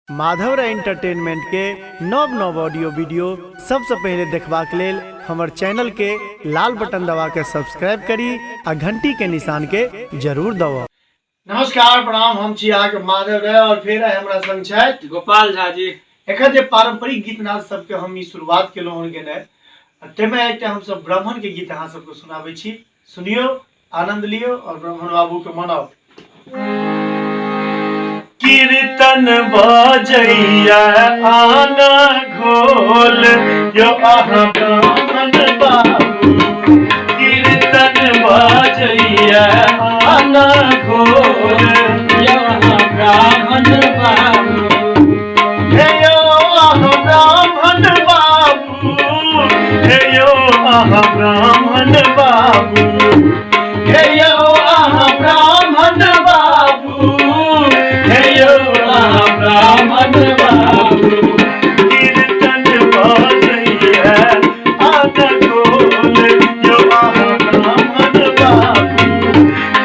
Madhav entertainment के नव नव ऑडियो वीडियो सबसे पहले देखबाक लेल हमार चैनल के लाल बटन दबा के सब्सक्राइब करी आ घंटी के निशान के जरूर दबाओ। नमस्कार प्रणाम, हम छी अहाँके माधव राय और फिर हमरा संग छथि गोपाल झा जी। एखन जे पारंपरिक गीत नाद सबके हम ई शुरुआत केलहुँ हन गेने, ताहिमे एकटा हम सब ब्राह्मण के गीत अहाँ सबके सुनाबै छी। सुनियो, आनंद लियो और ब्राह्मण बाबू के मनाओ। कीर्तन बजैया आना घोल यो अहाँ ब्राह्मण बाबू, कीर्तन बजैया आना घोल यो अहाँ ब्राह्मण बाबू, हे यो अहाँ ब्राह्मण बाबू, हे यो अहाँ ब्राह्मण बाबू, हे यो अहाँ ब्राह्मण बाबू, हे यो अहाँ ब्राह्मण बाबू। कीर्तन बजैया आना घोल यो अहाँ ब्राह्मण बाबू,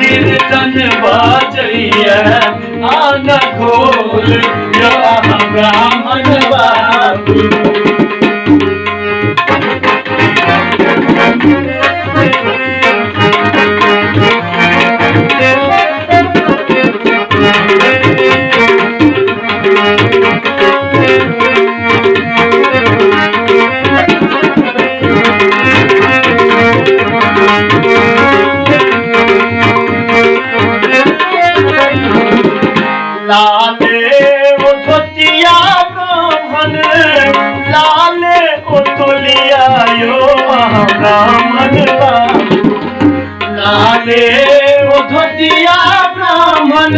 कीर्तन बजैया आना घोल यो अहाँ ब्राह्मण बाबू। लाले ओ धोतिया ब्राह्मण, लाले ओ तोलिया यो अहाँ ब्राह्मण बाबू, लाले ओ धोतिया ब्राह्मण,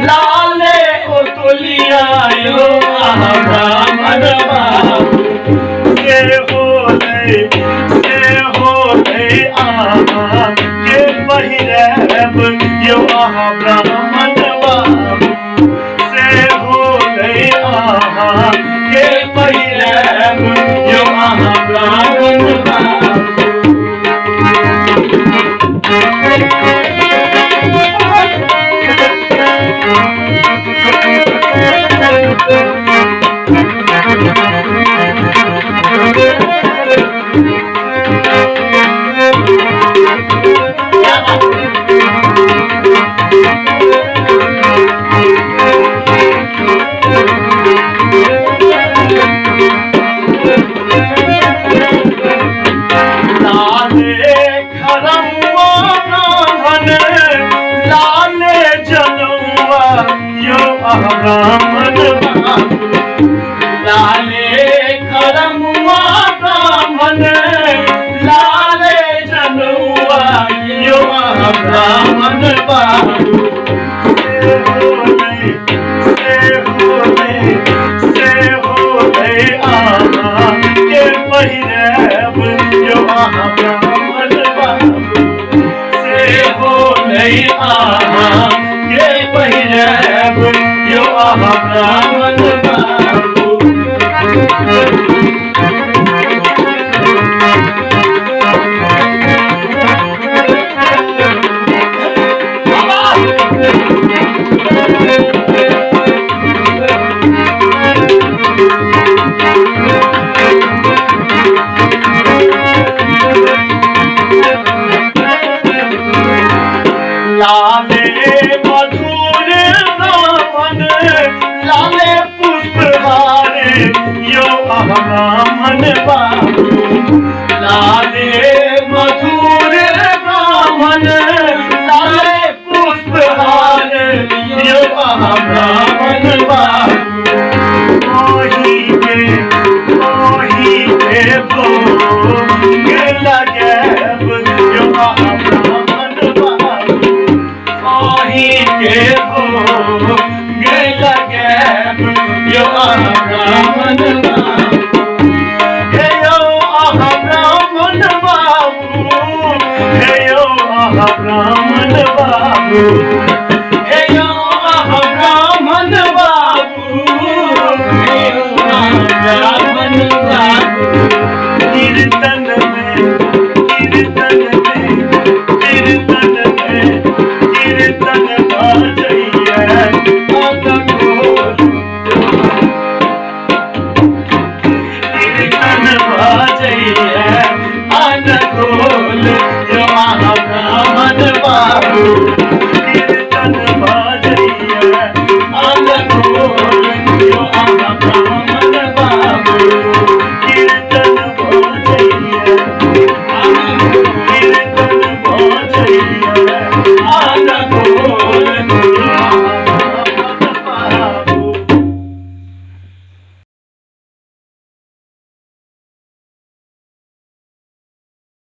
लाले ओ तोलिया यो अहाँ ब्राह्मण बाबू। से होले अहाँ के पहिरब यो अहाँ ब्राह्मण बाबू, से होले अहाँ के पहिरब यो अहाँ ब्राह्मण बाबू। ब्राह्मण बाबू, लाले खरमुआ ब्राह्मण, लाले जनुआ यो अहाँ ब्राह्मण बाबू। से होले अहाँ के पहिरब यो अहाँ ब्राह्मण बाबू, से होले अहाँ के पहिरब यो अहाँ ब्राह्मण बाबू। लाले मधुर ब्राह्मण, लाले पुष्पहार यो अहाँ ब्राह्मण बाबू, लाले मधुर ब्राह्मण, लाले पुष्पहार यो अहाँ ब्राह्मण बाबू। मोही के भोग लगैब यो अहाँ ब्राह्मण बाबू, के भोग लगैब यो अहाँ ब्राह्मण बाबू। हे यो अहाँ ब्राह्मण बाबू, हे यो अहाँ ब्राह्मण बाबू, हे यो अहाँ ब्राह्मण बाबू, हे यो अहाँ ब्राह्मण बाबू। कीर्तन में कीर्तन बजैया आना घोल बाबू